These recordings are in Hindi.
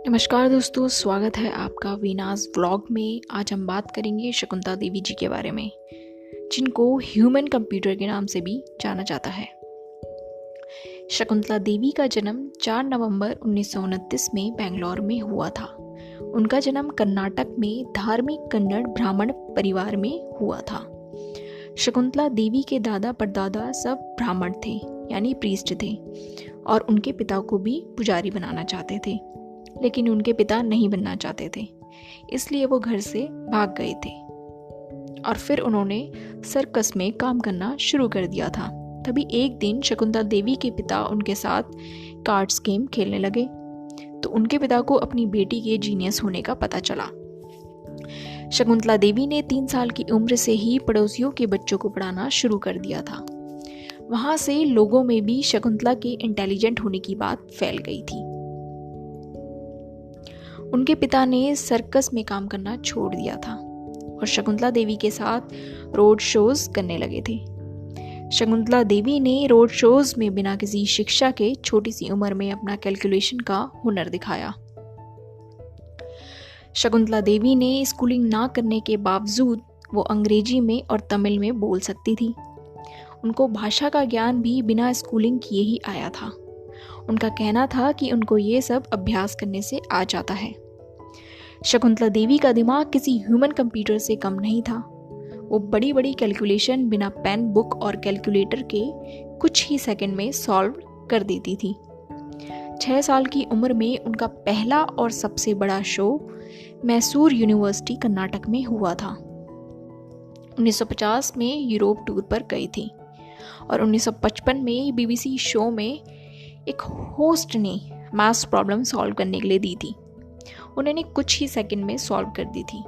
नमस्कार दोस्तों, स्वागत है आपका वीनास व्लॉग में। आज हम बात करेंगे शकुंतला देवी जी के बारे में, जिनको ह्यूमन कंप्यूटर के नाम से भी जाना जाता है। शकुंतला देवी का जन्म 4 नवंबर 1929 में बेंगलोर में हुआ था। उनका जन्म कर्नाटक में धार्मिक कन्नड़ ब्राह्मण परिवार में हुआ था। शकुंतला देवी के दादा परदादा सब ब्राह्मण थे, यानी प्रीस्ट थे, और उनके पिता को भी पुजारी बनाना चाहते थे, लेकिन उनके पिता नहीं बनना चाहते थे, इसलिए वो घर से भाग गए थे और फिर उन्होंने सर्कस में काम करना शुरू कर दिया था। तभी एक दिन शकुंतला देवी के पिता उनके साथ कार्ड्स गेम खेलने लगे, तो उनके पिता को अपनी बेटी के जीनियस होने का पता चला। शकुंतला देवी ने 3 साल की उम्र से ही पड़ोसियों के बच्चों को पढ़ाना शुरू कर दिया था। वहां से लोगों में भी शकुंतला के इंटेलिजेंट होने की बात फैल गई थी। उनके पिता ने सर्कस में काम करना छोड़ दिया था और शकुंतला देवी के साथ रोड शोज करने लगे थे। शकुंतला देवी ने रोड शोज में बिना किसी शिक्षा के छोटी सी उम्र में अपना कैलकुलेशन का हुनर दिखाया। शकुंतला देवी ने स्कूलिंग ना करने के बावजूद वो अंग्रेजी में और तमिल में बोल सकती थी। उनको भाषा का ज्ञान भी बिना स्कूलिंग किए ही आया था। उनका कहना था कि उनको ये सब अभ्यास करने से आ जाता है। शकुंतला देवी का दिमाग किसी ह्यूमन कंप्यूटर से कम नहीं था। वो बड़ी बड़ी कैलकुलेशन बिना पेन, बुक और कैलकुलेटर के कुछ ही सेकंड में सॉल्व कर देती थी। 6 साल की उम्र में उनका पहला और सबसे बड़ा शो मैसूर यूनिवर्सिटी कर्नाटक में हुआ था। 1950 में यूरोप टूर पर गई थी और 1955 में बीबीसी शो में एक होस्ट ने मैथ्स प्रॉब्लम सॉल्व करने के लिए दी थी। उन्होंने कुछ ही सेकंड में सॉल्व कर दी थी,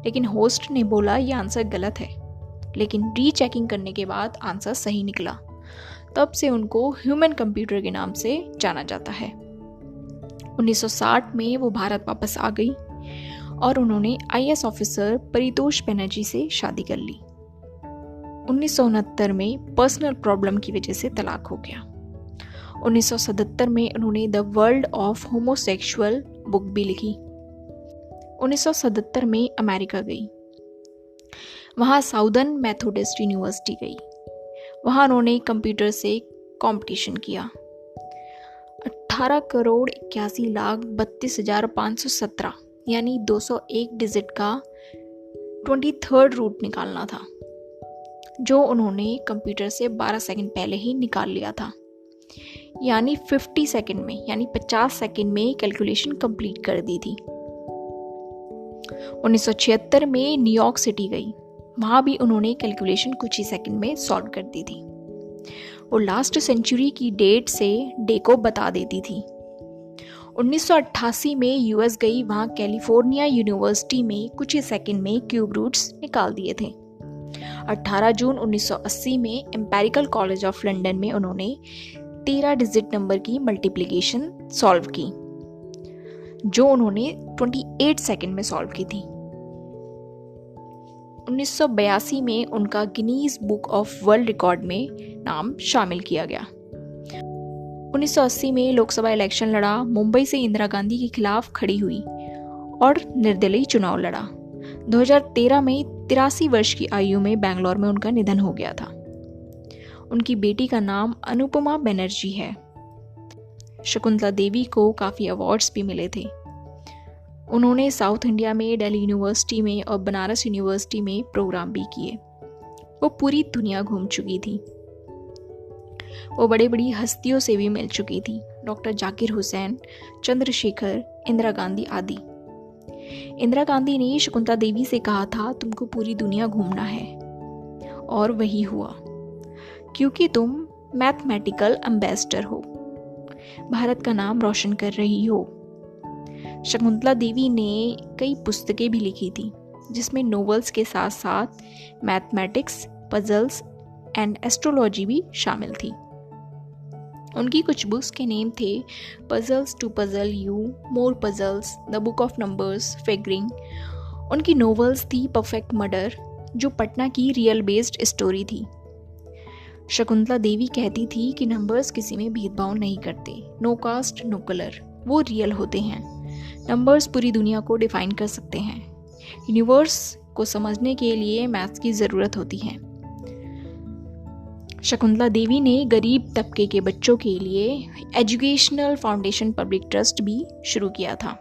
लेकिन होस्ट ने बोला ये आंसर गलत है, लेकिन रीचेकिंग करने के बाद आंसर सही निकला। तब से उनको ह्यूमन कंप्यूटर के नाम से जाना जाता है। 1960 में वो भारत वापस आ गई और उन्होंने आईएएस ऑफिसर परितोष बनर्जी से शादी कर ली। 1969 में पर्सनल प्रॉब्लम की वजह से तलाक हो गया। 1977 में उन्होंने the world of homosexual book भी लिखी। 1977 में अमेरिका गई, वहाँ साउदर्न मेथोडिस्ट यूनिवर्सिटी गई। वहाँ उन्होंने कंप्यूटर से कंपटीशन किया। 18,81,32,517 यानी 201 डिजिट का 23rd रूट निकालना था, जो उन्होंने कंप्यूटर से 12 सेकंड पहले ही निकाल लिया था, यानी 50 सेकंड में, यानी 50 सेकंड में कैलकुलेशन कंप्लीट कर दी थी। 1976 में न्यूयॉर्क सिटी गई, वहाँ भी उन्होंने कैलकुलेशन कुछ ही सेकंड में सॉल्व कर दी थी। वो लास्ट सेंचुरी की डेट से डे को बता देती थी। 1988 में यूएस गई, वहाँ कैलिफोर्निया यूनिवर्सिटी में कुछ ही सेकंड में क्यूब रूट्स निकाल दिए थे। 18 जून 1980 में एम्पेरिकल कॉलेज ऑफ लंदन में उन्होंने 13 डिजिट नंबर की मल्टीप्लिकेशन सॉल्व की, जो उन्होंने 28 सेकंड में सॉल्व की थी। 1982 में उनका Guinness book of world record में नाम शामिल किया गया। 1980 में लोकसभा इलेक्शन लड़ा, मुंबई से इंदिरा गांधी के खिलाफ खड़ी हुई और निर्दलीय चुनाव लड़ा। 2013 में 83 वर्ष की आयु में बेंगलोर में उनका निधन हो गया था। उनकी बेटी का नाम अनुपमा बनर्जी है। शकुंतला देवी को काफ़ी अवार्ड्स भी मिले थे। उन्होंने साउथ इंडिया में दिल्ली यूनिवर्सिटी में और बनारस यूनिवर्सिटी में प्रोग्राम भी किए। वो पूरी दुनिया घूम चुकी थी। वो बड़ी बड़ी हस्तियों से भी मिल चुकी थी, डॉक्टर जाकिर हुसैन, चंद्रशेखर, इंदिरा गांधी आदि। इंदिरा गांधी ने शकुंतला देवी से कहा था तुमको पूरी दुनिया घूमना है, और वही हुआ, क्योंकि तुम मैथमेटिकल एम्बेसडर हो, भारत का नाम रोशन कर रही हो। शकुंतला देवी ने कई पुस्तकें भी लिखी थी, जिसमें नोवेल्स के साथ साथ मैथमेटिक्स, पजल्स एंड एस्ट्रोलॉजी भी शामिल थी। उनकी कुछ बुक्स के नेम थे puzzles to puzzle you, more puzzles, the book of numbers, figuring. उनकी नोवेल्स थी परफेक्ट मर्डर, जो पटना की रियल बेस्ड स्टोरी थी। शकुंतला देवी कहती थी कि नंबर्स किसी में भेदभाव नहीं करते, नो कास्ट नो कलर, वो रियल होते हैं। नंबर्स पूरी दुनिया को डिफाइन कर सकते हैं। यूनिवर्स को समझने के लिए मैथ्स की ज़रूरत होती है। शकुंतला देवी ने गरीब तबके के बच्चों के लिए एजुकेशनल फाउंडेशन पब्लिक ट्रस्ट भी शुरू किया था।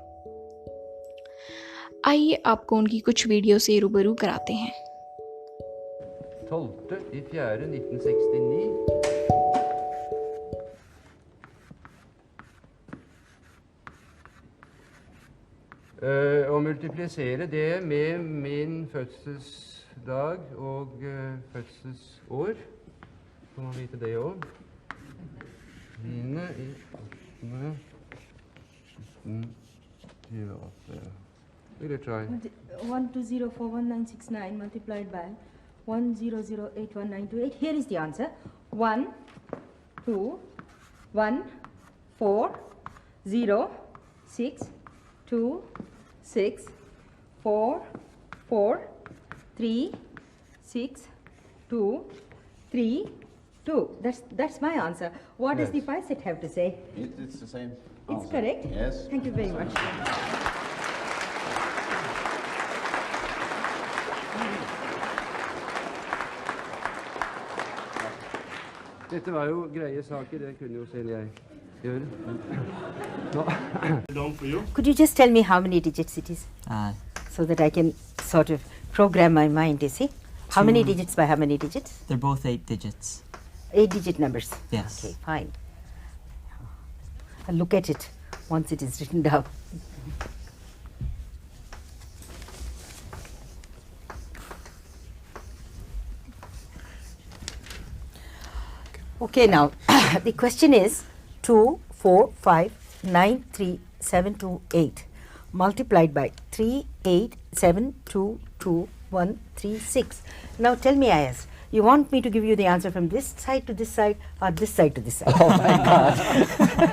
आइए आपको उनकी कुछ वीडियो से रूबरू कराते हैं। 12.4.1969 Å multiplisere det med min fødselsdag og fødselsår, får man vite det òg. 9.8. Will you try? 1204169 multiplied by 1008192. Here is the answer. 1 2 1 4 0 6 2 6 4 4 3 6 2 3 2. That's my answer. What does the pie set have to say? It's the same. It's answer. correct? Yes. Thank you very much. Dette var jo greie saker, det kunne jo selv jeg gjøre. Could you just tell me how many digits it is? So that I can sort of program my mind, you see? How many digits by how many digits? They're both 8 digits. 8-digit numbers. Yes. Okay, fine. I'll look at it once it is written down. Okay, now the question is 2, 4, 5, 9, 3, 7, 2, 8 multiplied by 3, 8, 7, 2, 2, 1, 3, 6. Now tell me, Ayaz, you want me to give you the answer from this side to this side or this side to this side? Oh my God.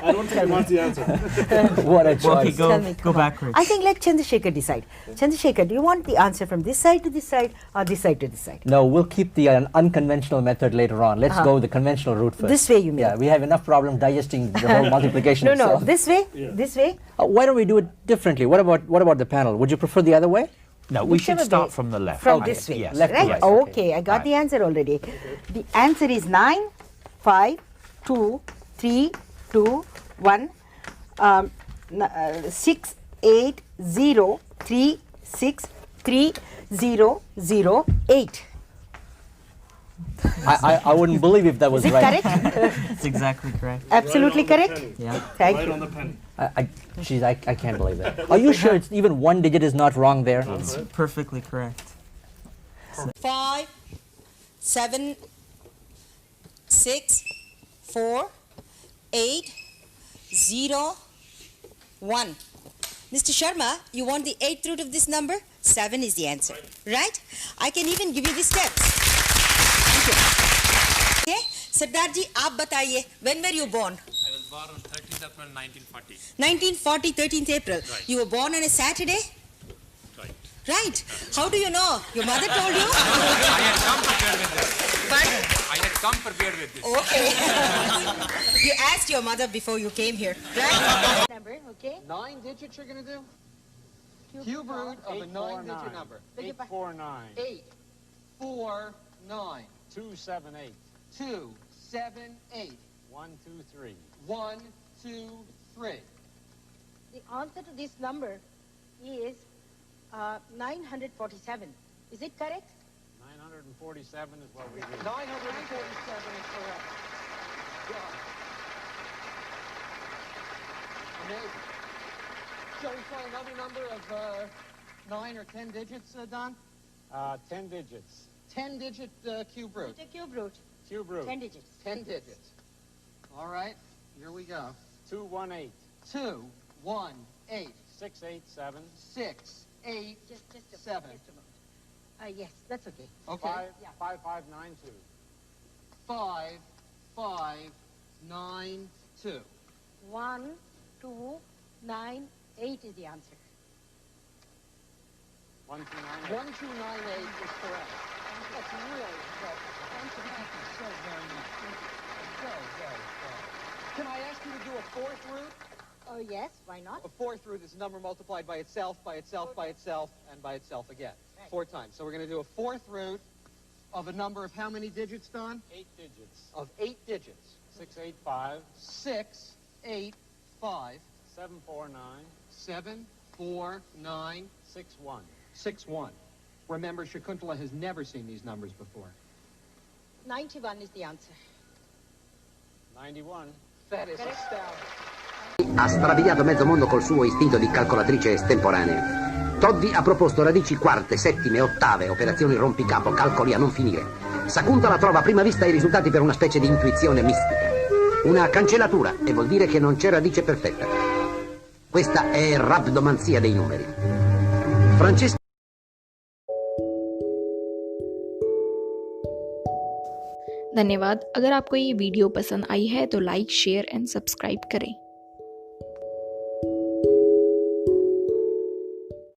I don't think I want the answer. What a Well, okay, choice. Tell me, go come on. backwards. I think let Chandrasekhar decide. Chandrasekhar, do you want the answer from this side to this side or this side to this side? No, we'll keep the unconventional method later on. Let's go the conventional route first. This way you mean? Yeah, we have enough problem digesting the whole multiplication No, no, itself. this way? This way? Why don't we do it differently? What about the panel? Would you prefer the other way? No, we should Whichever start way. from the left. From Okay, this way, yes. Left to right? right. Okay, I got the answer already. The answer is 9, 5, 2, 3, 2, 1, 6, 8, 0, 3, 6, 3, 0, 0, 8. I wouldn't believe if that was Is it right. correct? That's exactly correct. Absolutely correct? Yeah. Thank Right you. on the penny. I can't believe that. Are you sure it's even one digit is not wrong there? It's perfectly correct. 5, 7, 6, 4, 8, 0, 1. Mr. Sharma, you want the 8th root of this number? 7 is the answer, right? I can even give you the steps. Thank you. Okay, Sardar ji, aap bataiye, when were you born? I was born on 13th April 1940. 1940, 13th April. Right. You were born on a Saturday? Right. Right. How do you know? Your mother told you? I had come prepared with this. Pardon? I had come prepared with this. Okay. You asked your mother before you came here, right? Number, okay? 9 digits you're going to do? Cube root of a 9-digit number. 849. 8, 4, 9, 278. 2, 7, 8, 123. 1, 2, 3. The answer to this number is 947. Is it correct? 947 is what we do. 947 is correct. Done. Amazing. Shall we try another number of 9 or 10 digits, Don? 10 digits. 10-digit cube root. It's a cube root. Cube root. 10 digits. 10 digits. All right, here we go. 218. 2, 1, 8, 687. 6, 8, Just a 7. Just a moment. Yes, that's okay. Okay. 5592. 5, 5, 9, 2. 1, 2, 9, 8 is the answer. 1298. 1298 is correct. That's really good. Thank you so very much. Thank you. So, very good. Can I ask you to do a 4th root Oh, yes, why not? A fourth root is a number multiplied by itself, by itself, by itself, and by itself again. Right. 4 times. So we're going to do a fourth root of a number of how many digits, Don? 8 digits. Of 8 digits. 685 6, 8, 5, 749 7, 4, 9, 61. 6, 1. Remember, Shakuntala has never seen these numbers before. 91 is the answer. 91. That is astounding. Ha strabiliato mezzo mondo col suo istinto di calcolatrice estemporanea. Toddy ha proposto radici quarte, settime, ottave, operazioni rompicapo, calcoli a non finire. Sakuntala trova a prima vista i risultati per una specie di intuizione mistica. Una cancellatura, e vuol dire che non c'è radice perfetta. Questa è rabdomanzia dei numeri. Francesco धन्यवाद। अगर आपको ये वीडियो पसंद आई है तो लाइक, शेयर एंड सब्सक्राइब करें।